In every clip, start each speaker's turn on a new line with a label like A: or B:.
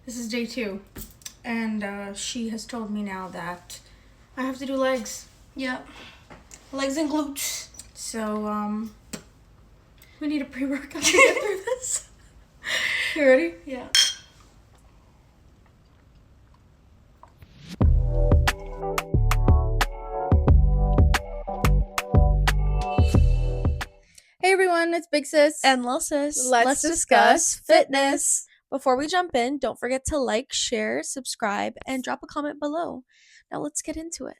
A: This is day 2. And she has told me now that I have to do legs.
B: Yep. Legs and glutes.
A: So, we need a pre-workout to get through this. You ready?
B: Yeah.
C: Hey everyone, it's Big Sis.
B: And Lil Sis.
C: Let's discuss fitness.
B: Before we jump in, don't forget to like, share, subscribe, and drop a comment below. Now let's get into it.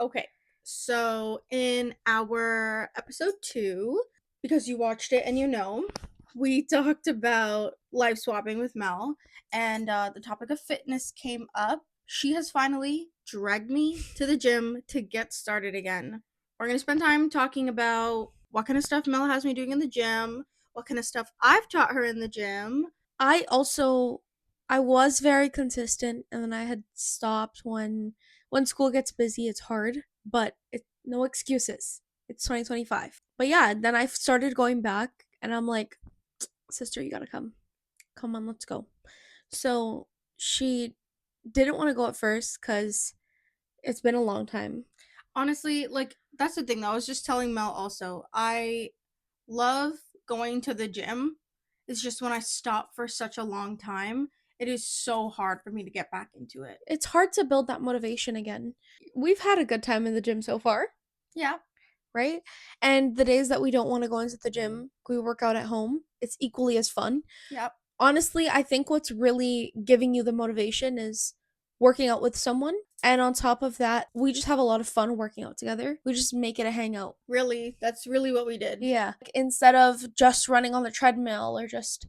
C: Okay, so in our episode 2, because you watched it and you know, we talked about life swapping with Mel, and the topic of fitness came up. She has finally dragged me to the gym to get started again. We're going to spend time talking about what kind of stuff Mel has me doing in the gym, what kind of stuff I've taught her in the gym.
B: I was very consistent, and then I had stopped when school gets busy. It's hard, but no excuses. It's 2025. But yeah, then I started going back, and I'm like, sister, you gotta come. Come on, let's go. So she didn't want to go at first because it's been a long time.
C: Honestly, that's the thing though. I was just telling Mel also. I love going to the gym. It's just when I stop for such a long time, it is so hard for me to get back into it.
B: It's hard to build that motivation again. We've had a good time in the gym so far.
C: Yeah.
B: Right? And the days that we don't want to go into the gym, we work out at home. It's equally as fun.
C: Yep.
B: Honestly, I think what's really giving you the motivation is working out with someone. And on top of that, we just have a lot of fun working out together. We just make it a hangout.
C: Really, that's really what we did.
B: Yeah. Instead of just running on the treadmill or just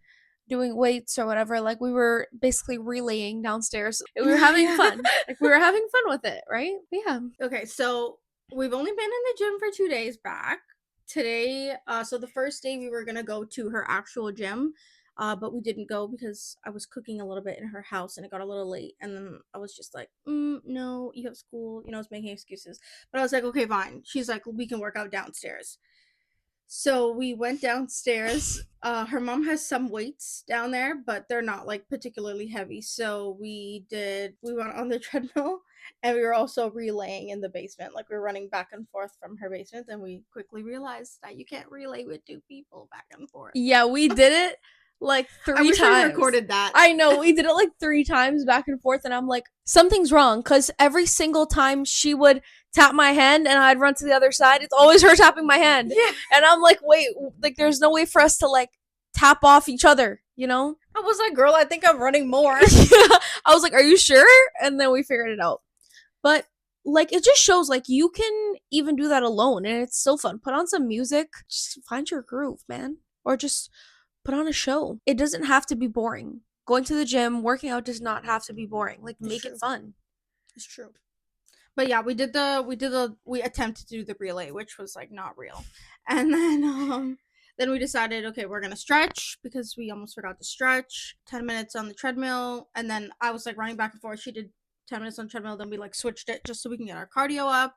B: doing weights or whatever, like we were basically relaying downstairs. We were having fun. Like we were having fun with it, right? Yeah.
C: Okay, so we've only been in the gym for 2 days back. Today, so the first day we were gonna go to her actual gym, but we didn't go because I was cooking a little bit in her house and it got a little late. And then I was just like, no, you have school. I was making excuses. But I was like, okay, fine. She's like, we can work out downstairs. So we went downstairs. Her mom has some weights down there, but they're not like particularly heavy. So we went on the treadmill and we were also relaying in the basement. Like we were running back and forth from her basement, and we quickly realized that you can't relay with 2 people back and forth.
B: Yeah, we did it like 3
C: I wish
B: times.
C: I recorded that.
B: I know, we did it like 3 times back and forth, and I'm like, something's wrong, because every single time she would tap my hand and I'd run to the other side, it's always her tapping my hand.
C: Yeah.
B: And I'm like, wait, like there's no way for us to like tap off each other, you know?
C: I was like, girl, I think I'm running more.
B: I was like, are you sure? And then we figured it out. But like it just shows like you can even do that alone, and it's so fun. Put on some music, just find your groove, man. Or just put on a show. It doesn't have to be boring. Going to the gym, working out does not have to be boring. Like make it fun.
C: It's true. But yeah, we attempted to do the relay, which was like not real. And then we decided, okay, we're gonna stretch because we almost forgot to stretch. 10 minutes on the treadmill, and then I was like running back and forth. She did 10 minutes on the treadmill, then we like switched it just so we can get our cardio up.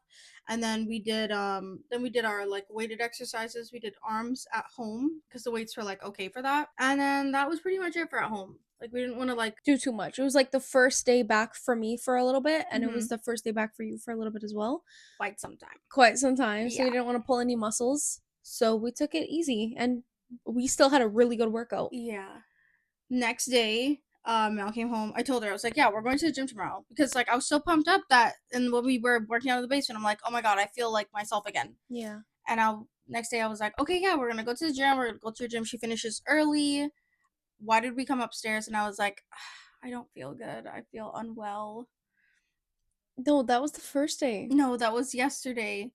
C: And then we did our like weighted exercises. We did arms at home because the weights were like okay for that. And then that was pretty much it for at home. Like we didn't want to like
B: do too much. It was like the first day back for me for a little bit, and it was the first day back for you for a little bit as well.
C: Quite some time.
B: So we didn't want to pull any muscles. So we took it easy, and we still had a really good workout.
C: Yeah. Next day, Mel came home. I told her, I was like, yeah, we're going to the gym tomorrow. Because like I was so pumped up that, and when we were working out of the basement, I'm like, oh my god, I feel like myself again.
B: Yeah.
C: And next day I was like, okay, yeah, we're gonna go to the gym. We're gonna go to the gym. She finishes early. Why did we come upstairs? And I was like, I don't feel good. I feel unwell.
B: No, that was the first day.
C: No, that was yesterday.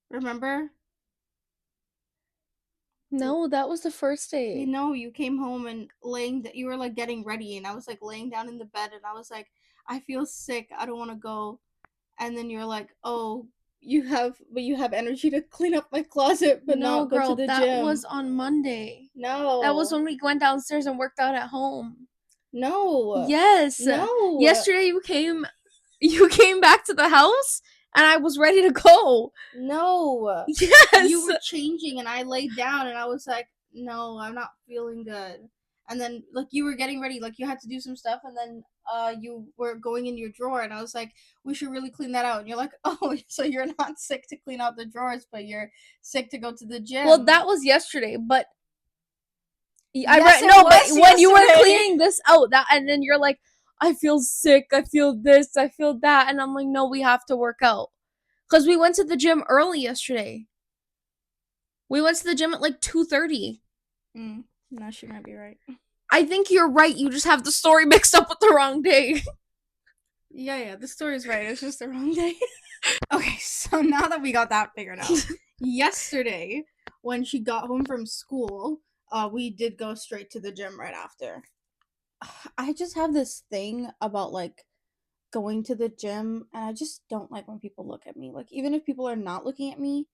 C: Remember?
B: No, that was the first day.
C: You know, you came home and you were like getting ready, and I was like laying down in the bed, and I was like, I feel sick. I don't want to go. And then you're like, oh, you have energy to clean up my closet, but
B: no,
C: not go
B: girl,
C: to the gym.
B: That was on Monday.
C: No.
B: That was when we went downstairs and worked out at home.
C: No.
B: Yes.
C: No.
B: Yesterday you came back to the house and I was ready to go.
C: No.
B: Yes.
C: You were changing and I laid down and I was like, no, I'm not feeling good. and then like you were getting ready, like you had to do some stuff, and then you were going in your drawer, and I was like, we should really clean that out. And you're like, oh, so you're not sick to clean out the drawers, but you're sick to go to the gym.
B: Well, that was yesterday, but
C: Yes, it
B: but
C: was
B: when you were
C: yesterday.
B: cleaning this out, and then you're like, I feel sick, I feel this, I feel that, and I'm like, no, we have to work out. Because we went to the gym early yesterday. We went to the gym at like 2:30.
C: No, she might be right.
B: I think you're right. You just have the story mixed up with the wrong day.
C: Yeah, the story's right. It's just the wrong day. Okay, so now that we got that figured out, yesterday when she got home from school, we did go straight to the gym right after. I just have this thing about like going to the gym, and I just don't like when people look at me. Like, even if people are not looking at me,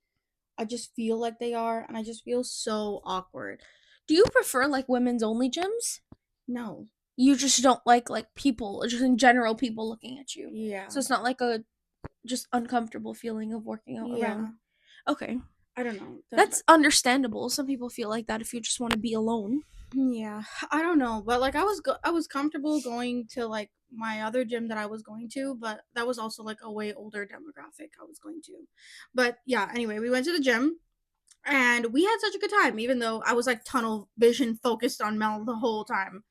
C: I just feel like they are, and I just feel so awkward.
B: Do you prefer like women's only gyms?
C: No.
B: You just don't like people, just in general, people looking at you.
C: Yeah.
B: So it's not like a just uncomfortable feeling of working out around. Okay.
C: I don't know.
B: That's understandable. Some people feel like that if you just want to be alone.
C: Yeah, I don't know, but like I was comfortable going to like my other gym that I was going to, but that was also like a way older demographic I was going to. But yeah, anyway, we went to the gym and we had such a good time, even though I was like tunnel vision focused on Mel the whole time.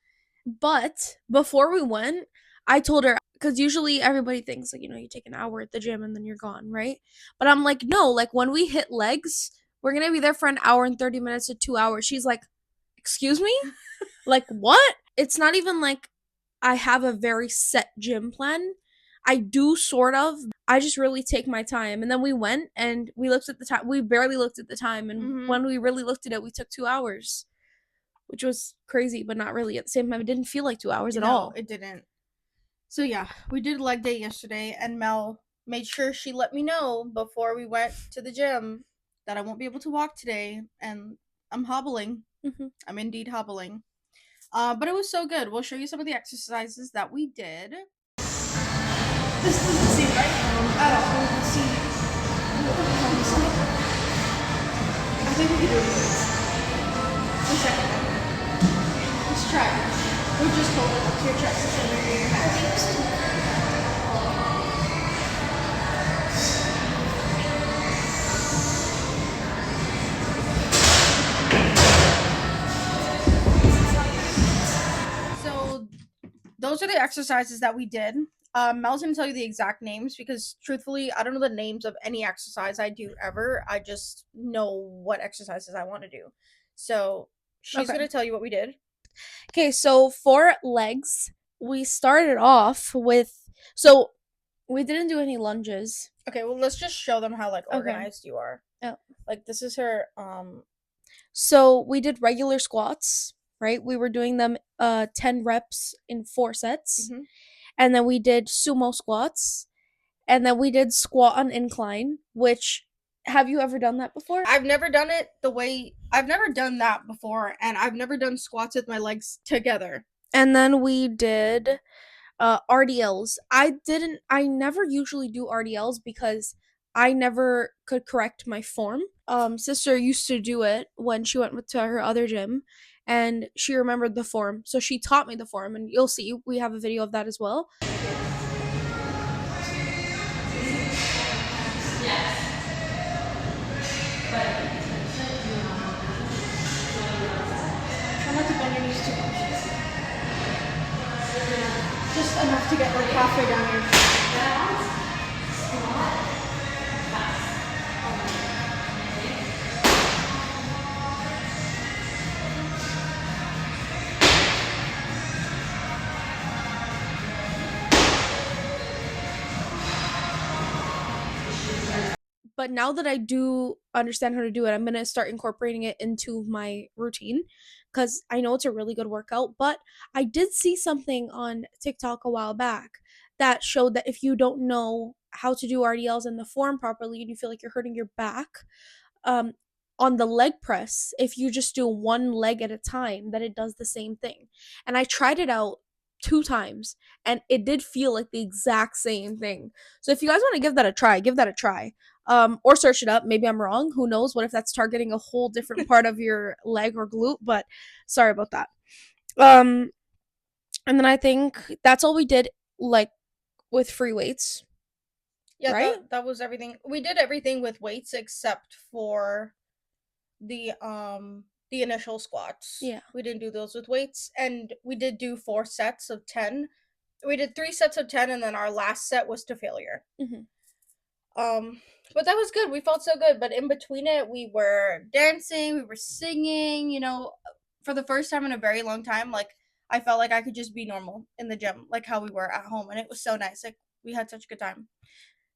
B: But before we went, I told her, because usually everybody thinks like, you take an hour at the gym and then you're gone, right? But I'm like, no, like when we hit legs, we're gonna be there for an hour and 30 minutes to 2 hours. She's like, excuse me? Like, what? It's not even like I have a very set gym plan. I do sort of. I just really take my time. And then we went and we looked at the time. We barely looked at the time. And when we really looked at it, we took 2 hours, which was crazy, but not really. At the same time, it didn't feel like 2 hours at all.
C: It didn't. So yeah, we did leg day yesterday, and Mel made sure she let me know before we went to the gym that I won't be able to walk today, and I'm hobbling. I'm indeed hobbling. But it was so good. We'll show you some of the exercises that we did. This doesn't seem right at all. Let's see. I think we can do this. The second one. Let's try it. We just hold it up to your chest and then your head first. So those are the exercises that we did. Mel's gonna tell you the exact names because truthfully, I don't know the names of any exercise I do ever. I just know what exercises I want to do. So she's gonna tell you what we did.
B: Okay, so for legs, we started off with, so we didn't do any lunges.
C: Okay, well let's just show them how like organized you are.
B: Oh.
C: Like this is her
B: So we did regular squats, right? We were doing them 10 reps in 4 sets. And then we did sumo squats. And then we did squat on incline, which, have you ever done that before?
C: I've never done it I've never done that before, and I've never done squats with my legs together.
B: And then we did RDLs. I never usually do RDLs because I never could correct my form. Sister used to do it when she went to her other gym, and she remembered the form. So she taught me the form, and you'll see we have a video of that as well.
C: Just enough to get like halfway down here.
B: But now that I do understand how to do it, I'm going to start incorporating it into my routine because I know it's a really good workout. But I did see something on TikTok a while back that showed that if you don't know how to do RDLs in the form properly and you feel like you're hurting your back, on the leg press, if you just do one leg at a time, then it does the same thing. And I tried it out 2 times and it did feel like the exact same thing. So if you guys want to give that a try, give that a try. Or search it up. Maybe I'm wrong. Who knows? What if that's targeting a whole different part of your leg or glute? But sorry about that. And then I think that's all we did, like, with free weights.
C: Yeah,
B: Right?
C: that was everything. We did everything with weights except for the initial squats.
B: Yeah.
C: We didn't do those with weights, and we did do 4 sets of 10. We did 3 sets of 10, and then our last set was to failure.
B: Mm-hmm.
C: But that was good. We felt so good. But in between it, we were dancing, we were singing, you know, for the first time in a very long time. Like, I felt like I could just be normal in the gym, like how we were at home. And it was so nice. Like, we had such a good time.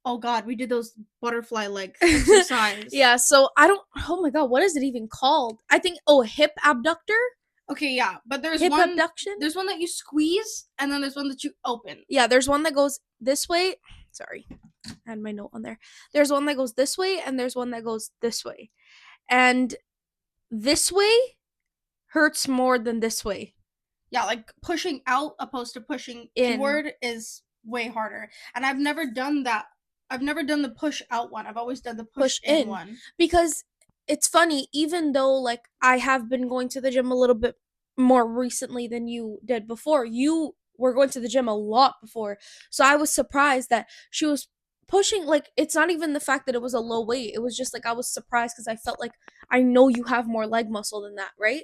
C: Oh, God, we did those butterfly leg exercise.
B: Yeah, so oh my god, what is it even called? I think, hip abductor?
C: Okay, yeah. But there's
B: Hip
C: one.
B: abduction?
C: There's one that you squeeze, and then there's one that you open.
B: Yeah, there's one that goes this way. Sorry, I had my note on there. There's one that goes this way, and there's one that goes this way. And this way hurts more than this way.
C: Yeah, like pushing out opposed to pushing
B: In.
C: inward is way harder. And I've never done that. I've never done the push out one. I've always done the push in one.
B: Because it's funny, even though, like, I have been going to the gym a little bit more recently than you did before, you were going to the gym a lot before. So I was surprised that she was pushing. Like, it's not even the fact that it was a low weight. It was just like I was surprised because I felt like I know you have more leg muscle than that, right?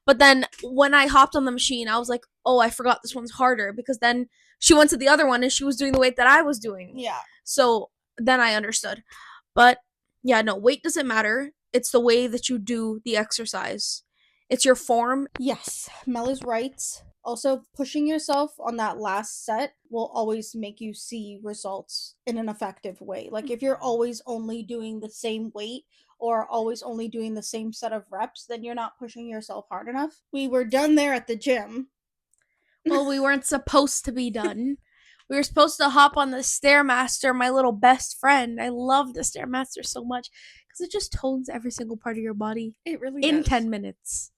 B: But then when I hopped on the machine, I was like, oh, I forgot this one's harder, because then she went to the other one and she was doing the weight that I was doing.
C: Yeah.
B: So then I understood. But yeah, no, weight doesn't matter. It's the way that you do the exercise. It's your form.
C: Yes, Mel is right. Also, pushing yourself on that last set will always make you see results in an effective way. Like, if you're always only doing the same weight or always only doing the same set of reps, then you're not pushing yourself hard enough. We were done there at the gym.
B: Well, we weren't supposed to be done. We were supposed to hop on the Stairmaster, my little best friend. I love the Stairmaster so much because it just tones every single part of your body
C: It really
B: in
C: does.
B: 10 minutes.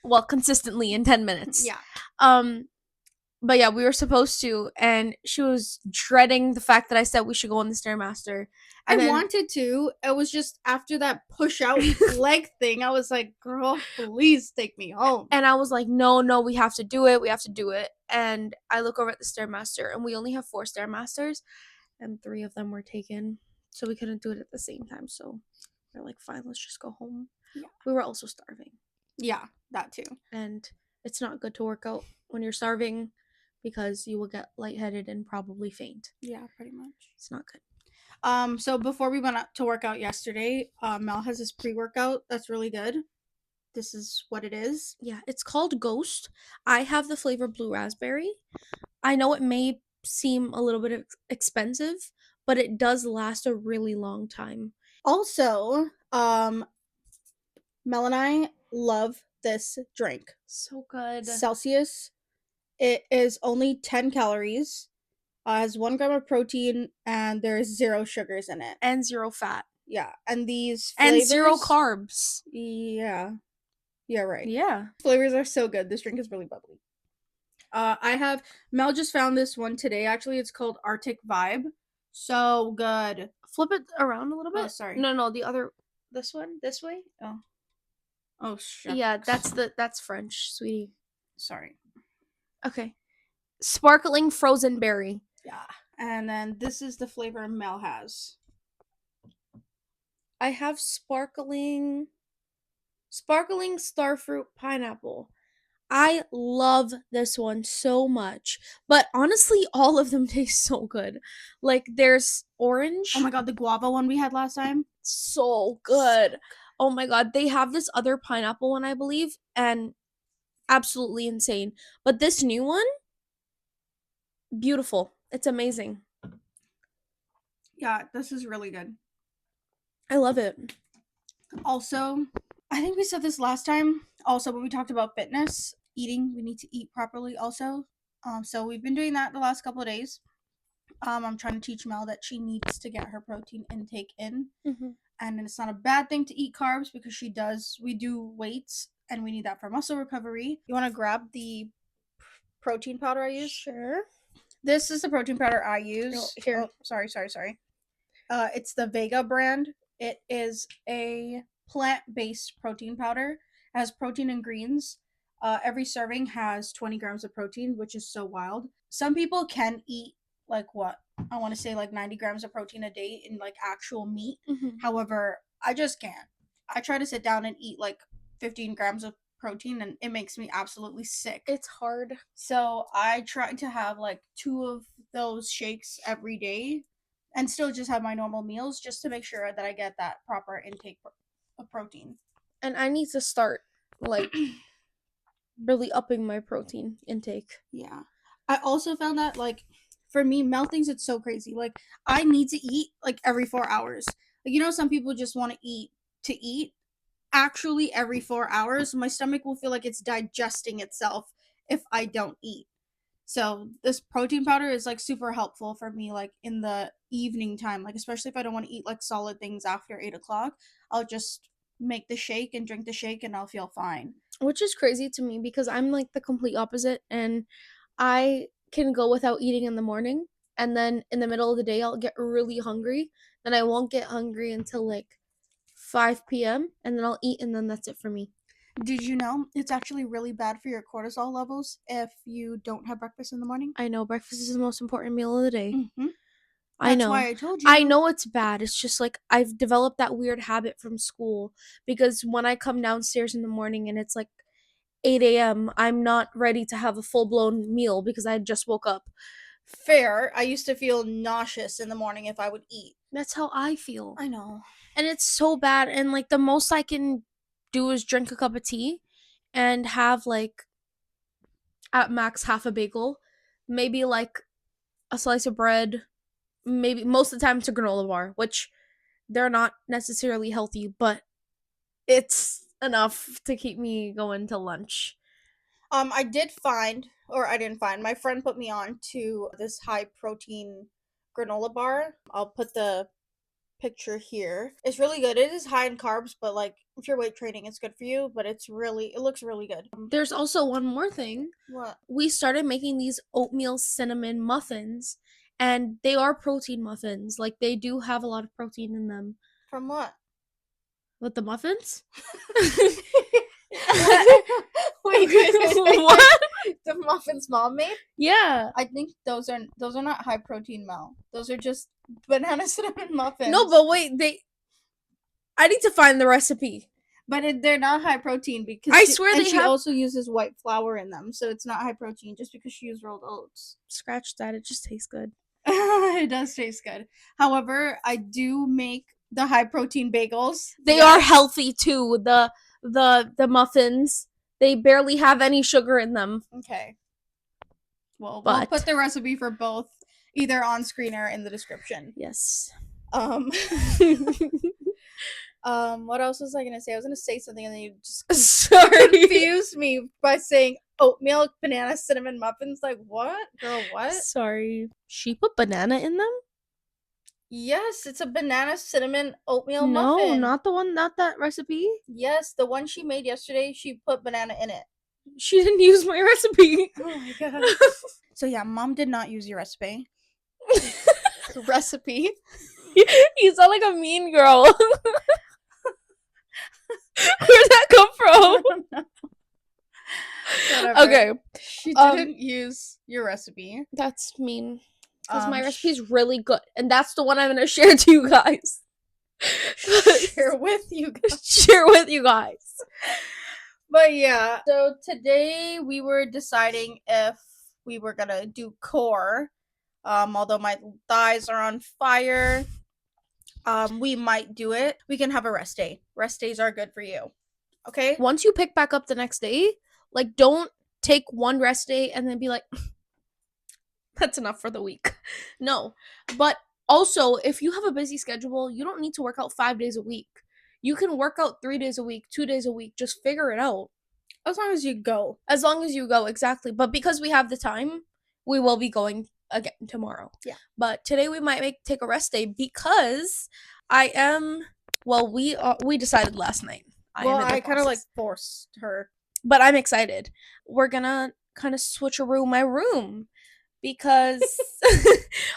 B: Well, consistently in 10 minutes.
C: Yeah.
B: But yeah, we were supposed to, and she was dreading the fact that I said we should go on the Stairmaster.
C: I wanted to. It was just after that push out leg thing, I was like, girl, please take me home.
B: And I was like, no, we have to do it. We have to do it. And I look over at the Stairmaster, and we only have 4 Stairmasters, and 3 of them were taken. So we couldn't do it at the same time. So we're like, fine, let's just go home.
C: Yeah.
B: We were also starving.
C: Yeah, that too.
B: And it's not good to work out when you're starving, because you will get lightheaded and probably faint.
C: Yeah, pretty much.
B: It's not good.
C: So before we went out to work out yesterday, Mel has this pre-workout that's really good. This is what it is.
B: Yeah, it's called Ghost. I have the flavor blue raspberry. I know it may seem a little bit expensive, but it does last a really long time.
C: Also, Mel and I love this drink.
B: So good.
C: Celsius. It is only 10 calories. Has 1 gram of protein, and there's 0 sugars in it.
B: And 0 fat.
C: Yeah, and these flavors...
B: And 0 carbs.
C: Yeah. Yeah, right.
B: Yeah.
C: Flavors are so good. This drink is really bubbly. Mel just found this one today. Actually, it's called Arctic Vibe. So good.
B: Flip it around a little bit.
C: Oh, sorry.
B: No, the other, this one, this way.
C: Oh, shucks.
B: Yeah, that's French, sweetie.
C: Sorry.
B: Okay. Sparkling frozen berry.
C: Yeah. And then this is the flavor Mel has.
B: I have sparkling starfruit pineapple. I love this one so much. But honestly, all of them taste so good. Like, there's orange.
C: Oh my god, the guava one we had last time.
B: So good. Oh my god, they have this other pineapple one, I believe, and absolutely insane. But this new one, beautiful. It's amazing.
C: Yeah, this is really good.
B: I love it.
C: Also, I think we said this last time. Also, when we talked about fitness, eating, we need to eat properly also. So we've been doing that the last couple of days. I'm trying to teach Mel that she needs to get her protein intake in.
B: Mm-hmm.
C: And it's not a bad thing to eat carbs because we do weights and we need that for muscle recovery. You want to grab the protein powder I use?
B: Sure.
C: This is the protein powder I use.
B: No, here.
C: Oh, sorry. It's the Vega brand. It is a plant-based protein powder. It has protein and greens. Every serving has 20 grams of protein, which is so wild. Some people can eat like what? I want to say like 90 grams of protein a day in like actual meat. However, I just can't. I try to sit down and eat like 15 grams of protein and it makes me absolutely sick.
B: It's hard.
C: So I try to have like 2 of those shakes every day and still just have my normal meals just to make sure that I get that proper intake of protein.
B: And I need to start like really upping my protein intake.
C: Yeah. I also found that like for me meltings it's so crazy. Like I need to eat like every 4 hours. Like you know some people just want to eat. Actually every 4 hours my stomach will feel like it's digesting itself if I don't eat. So this protein powder is like super helpful for me like in the evening time, like especially if I don't want to eat like solid things after 8 o'clock. I'll just make the shake and drink the shake and I'll feel fine.
B: Which is crazy to me because I'm like the complete opposite, and I can go without eating in the morning, and then in the middle of the day I'll get really hungry. Then I won't get hungry until like 5 p.m. and then I'll eat, and then that's it for me.
C: Did you know it's actually really bad for your cortisol levels if you don't have breakfast in the morning?
B: I know breakfast is the most important meal of the day.
C: Mm-hmm.
B: I know.
C: That's why I told you.
B: I know it's bad. It's just like I've developed that weird habit from school because when I come downstairs in the morning and it's like 8 a.m., I'm not ready to have a full-blown meal because I just woke up.
C: Fair. I used to feel nauseous in the morning if I would eat.
B: That's how I feel.
C: I know.
B: And it's so bad. And like the most I can do is drink a cup of tea and have like at max half a bagel, maybe like a slice of bread, maybe most of the time it's a granola bar, which they're not necessarily healthy, but it's enough to keep me going to lunch.
C: I did find, or I didn't find, my friend put me on to this high protein granola bar. I'll put the picture here. It's really good. It is high in carbs, but like if you're weight training, it's good for you, but it looks really good.
B: There's also one more thing.
C: What?
B: We started making these oatmeal cinnamon muffins, and they are protein muffins. Like they do have a lot of protein in them.
C: From what?
B: With the muffins?
C: Wait,
B: what?
C: The muffins mom made?
B: Yeah.
C: I think those are not high protein, Mel. Those are just banana cinnamon muffins.
B: No, but wait, I need to find the recipe.
C: But they're not high protein because
B: I swear
C: she also uses white flour in them, so it's not high protein just because she used rolled oats.
B: Scratch that, it just tastes good.
C: It does taste good. However, I do make the high protein bagels.
B: They are healthy too. The muffins, they barely have any sugar in them.
C: Okay. Well,
B: But
C: we'll put the recipe for both either on screen or in the description.
B: Yes.
C: What else was I gonna say? I was gonna say something and then you just
B: Sorry.
C: confused me by saying oatmeal banana cinnamon muffins. Like what? Girl, what?
B: Sorry. She put banana in them?
C: Yes, it's a banana cinnamon oatmeal
B: No,
C: muffin.
B: not that recipe.
C: Yes, the one she made yesterday, she put banana in it.
B: She didn't use my recipe.
C: Oh my god. So yeah, mom did not use your recipe. Recipe.
B: You sound like a mean girl. Where'd that come from?
C: Whatever.
B: Okay.
C: She didn't use your recipe.
B: That's mean. Because my recipe's really good. And that's the one I'm going to share to you guys.
C: Share with you guys.
B: Share with you guys.
C: But yeah, so today we were deciding if we were going to do core. Although my thighs are on fire, we might do it. We can have a rest day. Rest days are good for you. Okay?
B: Once you pick back up the next day, like don't take one rest day and then be like, that's enough for the week. No. But also, if you have a busy schedule, you don't need to work out 5 days a week. You can work out 3 days a week, 2 days a week. Just figure it out.
C: As long as you go.
B: As long as you go, exactly. But because we have the time, we will be going again tomorrow.
C: Yeah.
B: But today we might take a rest day because we decided last night.
C: I kind of like forced her.
B: But I'm excited. We're gonna kind of switcheroo my room because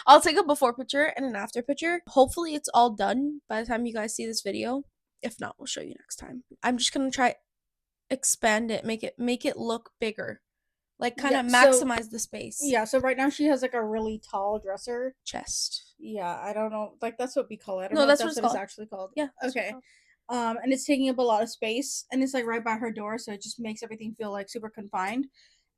B: I'll take a before picture and an after picture. Hopefully it's all done by the time you guys see this video. If not, we'll show you next time. I'm just gonna try. expand it, make it look bigger. Like kind of
C: Yeah, so-
B: maximize the space.
C: Yeah, so right now she has like a really tall dresser.
B: Chest.
C: Yeah, I don't know. Like that's what we call it. I don't
B: No,
C: know
B: that's
C: if
B: what
C: that's
B: it's
C: what it's
B: called.
C: actually called.
B: Yeah. that's what it's
C: Okay.
B: called.
C: And it's taking up a lot of space, and it's like right by her door, so it just makes everything feel like super confined.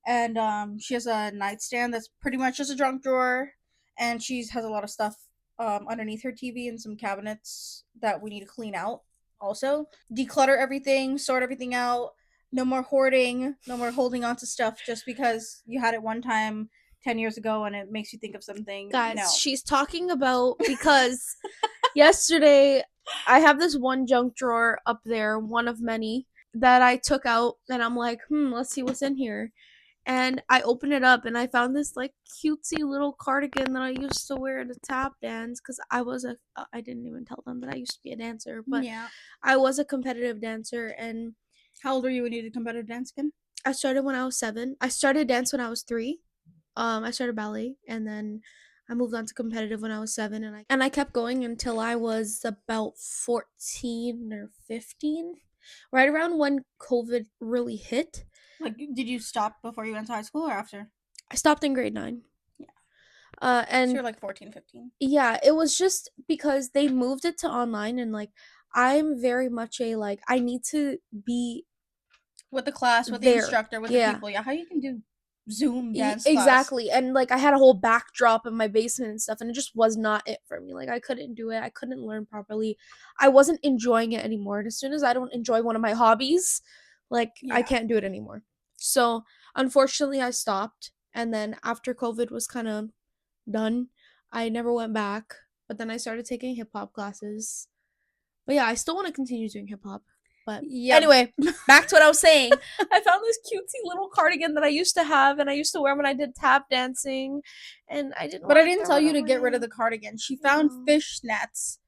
C: And she has a nightstand that's pretty much just a junk drawer, and she has a lot of stuff underneath her TV and some cabinets that we need to clean out. Also, declutter everything, sort everything out. No more hoarding, no more holding on to stuff just because you had it one time 10 years ago and it makes you think of something.
B: Guys,
C: No.
B: she's talking about because yesterday I have this one junk drawer up there, one of many that I took out, and I'm like, let's see what's in here. And I opened it up and I found this like cutesy little cardigan that I used to wear at a tap dance because I didn't even tell them that I used to be a dancer, but
C: Yeah.
B: I was a competitive dancer. And
C: How old were you when you did competitive dance again?
B: I started when I was 7. I started dance when I was 3. I started ballet, and then I moved on to competitive when I was 7, and I kept going until I was about 14 or 15, right around when COVID really hit.
C: Like, did you stop before you went to high school or after?
B: I stopped in grade 9.
C: Yeah.
B: And
C: So you're like 14, 15.
B: yeah, it was just because they moved it to online, and like I'm very much a like I need to be
C: With the class, with the
B: there.
C: instructor, with
B: Yeah.
C: the people. Yeah, how you can do Zoom dance class.
B: Exactly. And like I had a whole backdrop in my basement and stuff, and it just was not it for me. Like I couldn't do it. I couldn't learn properly. I wasn't enjoying it anymore. And as soon as I don't enjoy one of my hobbies, like I
C: Yeah.
B: can't do it anymore. So unfortunately I stopped, and then after COVID was kind of done, I never went back. But then I started taking hip hop classes. But yeah, I still want to continue doing hip hop. But
C: Yeah.
B: anyway, back to what I was saying. I found this cutesy little cardigan that I used to have, and I used to wear when I did tap dancing, and I didn't.
C: But I
B: wanna
C: didn't
B: throw
C: tell
B: it
C: you to get rid of
B: away.
C: the cardigan. She found
B: No.
C: fishnets.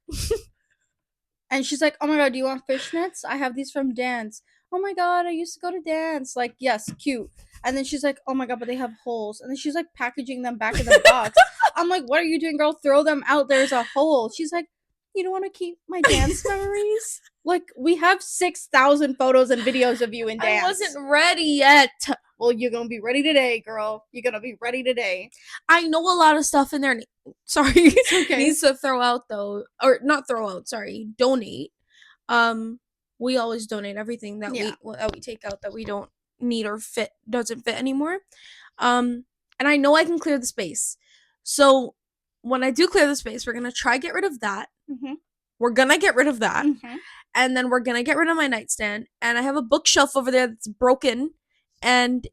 C: And she's like, oh my god, do you want fishnets? I have these from dance. Oh my god, I used to go to dance. Like, yes, cute. And then she's like, oh my god, but they have holes. And then she's like packaging them back in the box. I'm like, what are you doing, girl? Throw them out. There's a hole. She's like, you don't want to keep my dance memories? Like, we have 6,000 photos and videos of you in dance.
B: I wasn't ready yet.
C: Well, you're gonna be ready today, girl. You're gonna be ready today.
B: I know a lot of stuff in there. Sorry,
C: Okay.
B: needs to throw out though, or not throw out. Sorry, donate. We always donate everything that
C: Yeah.
B: we take out that we don't need or doesn't fit anymore. And I know I can clear the space. So when I do clear the space, we're gonna try get rid of that.
C: Mm-hmm.
B: We're gonna get rid of that,
C: Mm-hmm.
B: and then we're gonna get rid of my nightstand. And I have a bookshelf over there that's broken, and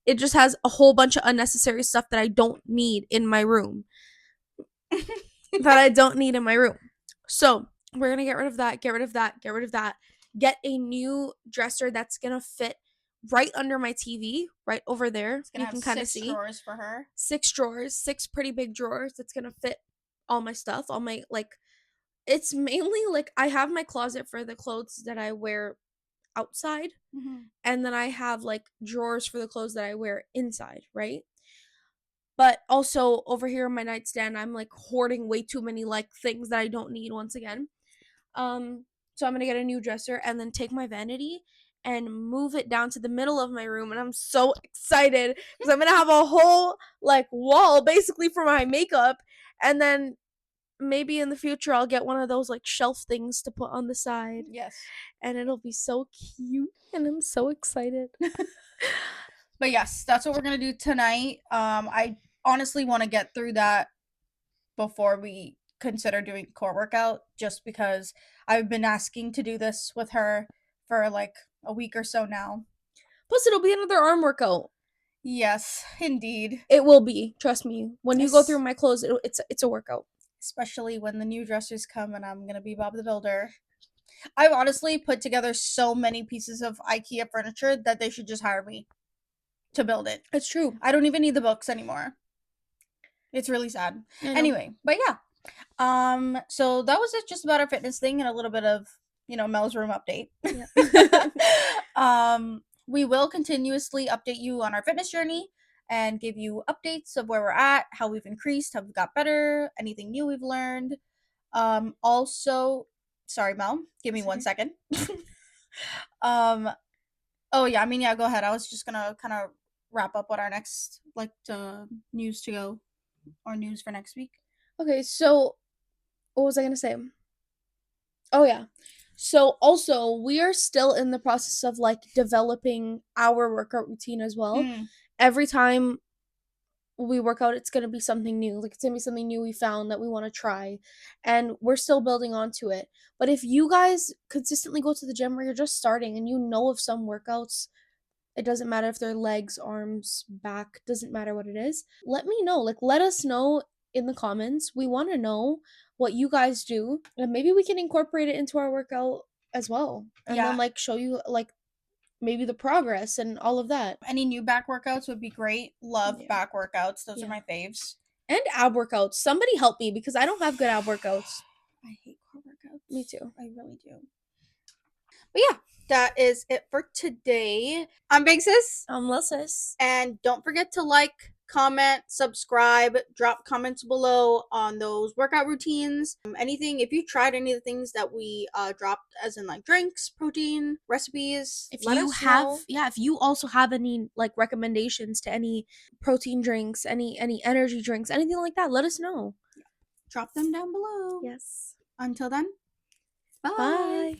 B: it just has a whole bunch of unnecessary stuff that I don't need in my room. So we're gonna get rid of that, get rid of that, get rid of that. Get a new dresser that's gonna fit right under my TV, right over there.
C: It's gonna
B: You
C: have
B: can kind of
C: 6
B: see
C: drawers for her.
B: 6 drawers, 6 pretty big drawers. That's gonna fit all my stuff, all my like. It's mainly like I have my closet for the clothes that I wear outside,
C: Mm-hmm.
B: and then I have like drawers for the clothes that I wear inside, right? But also over here on my nightstand, I'm like hoarding way too many like things that I don't need once again. So I'm gonna get a new dresser and then take my vanity and move it down to the middle of my room, and I'm so excited because I'm gonna have a whole like wall basically for my makeup, and then maybe in the future I'll get one of those like shelf things to put on the side,
C: Yes.
B: and it'll be so cute, and I'm so excited.
C: But yes, that's what we're gonna do tonight. I honestly want to get through that before we consider doing core workout, just because I've been asking to do this with her for like a week or so now.
B: Plus it'll be another arm workout.
C: Yes, indeed.
B: It will be, trust me. When you go
C: Yes.
B: through my clothes, it's a workout.
C: Especially when the new dressers come and I'm gonna be Bob the Builder. I've honestly put together so many pieces of IKEA furniture that they should just hire me to build it.
B: It's true.
C: I don't even need the books anymore. It's really sad. Anyway, but yeah. So that was it, just about our fitness thing and a little bit of, Mel's room update.
B: Yeah.
C: We will continuously update you on our fitness journey and give you updates of where we're at, how we've increased, how we've got better, anything new we've learned. Also, sorry, Mel, give me 1 second. Oh yeah, I mean, yeah, go ahead. I was just gonna kind of wrap up what our next news to go or news for next week.
B: Okay, so what was I gonna say? Oh yeah. So also we are still in the process of like developing our workout routine as well. Every time we work out, it's gonna be something new. Like it's gonna be something new we found that we want to try, and we're still building onto it. But if you guys consistently go to the gym or you're just starting and you know of some workouts, it doesn't matter if they're legs, arms, back, doesn't matter what it is. Let me know. Like let us know in the comments. We want to know what you guys do, and maybe we can incorporate it into our workout as well. And
C: Yeah.
B: then like show you like maybe the progress and all of that.
C: Any new back workouts would be great. Love
B: Yeah.
C: back workouts. Those
B: Yeah.
C: are my faves.
B: And ab workouts. Somebody help me because I don't have good ab workouts.
C: I hate core workouts.
B: Me too.
C: I really do. But yeah, that is it for today. I'm Big Sis.
B: Sis.
C: And don't forget to like, comment, subscribe, drop comments below on those workout routines. Anything, if you tried any of the things that we dropped, as in like drinks, protein, recipes,
B: If
C: let
B: you
C: us
B: have
C: know.
B: if you also have any like recommendations to any protein drinks, any energy drinks, anything like that, let us know.
C: Drop them down below.
B: Yes.
C: Until then, bye.
B: Bye.